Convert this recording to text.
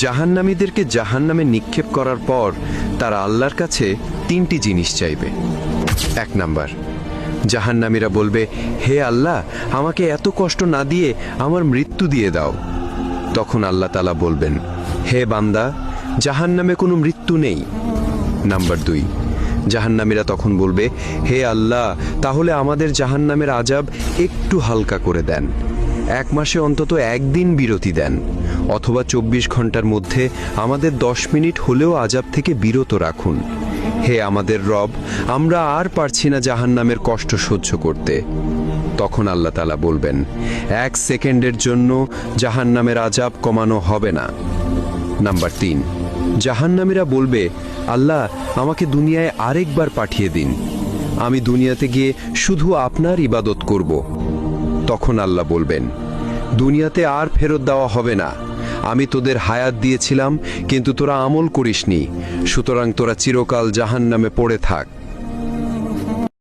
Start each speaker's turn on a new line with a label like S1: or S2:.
S1: জাহান্নামীদেরকে জাহান্নামে নিক্ষেপ করার পর তারা আল্লাহর কাছে 3টি জিনিস চাইবে। 1 নাম্বার, জাহান্নামীরা বলবে, হে আল্লাহ, আমাকে এত কষ্ট না দিয়ে আমার মৃত্যু দিয়ে দাও। তখন আল্লাহ তাআলা বলবেন, হে বান্দা, জাহান্নামে কোনো মৃত্যু নেই। নাম্বার 2, জাহান্নামীরা তখন বলবে, হে আল্লাহ, তাহলে আমাদের জাহান্নামের আযাব একটু হালকা করে দেন। 1 মাসে অন্তত 1 দিন বিরতি দেন, অথবা 24 ঘন্টার মধ্যে আমাদের 10 মিনিট হলেও আযাব থেকে বিরত রাখুন। হে আমাদের রব, আমরা আর পারছি না জাহান্নামের কষ্ট সহ্য করতে। তখন আল্লাহ তাআলা বলবেন, 1 সেকেন্ডের জন্য জাহান্নামের আযাব কমানো হবে না। নাম্বার 3, জাহান্নামীরা বলবে, আল্লাহ, আমাকে দুনিয়ায় আরেকবার পাঠিয়ে দিন, আমি দুনিয়াতে গিয়ে শুধু আপনার ইবাদত করব। তখন আল্লাহ বলবেন, দুনিয়াতে আর ফেরত দেওয়া হবে না, আমি তোদের হায়াত দিয়েছিলাম কিন্তু তোরা আমল করিসনি, সুতরাং তোরা চিরকাল জাহান্নামে পড়ে থাক।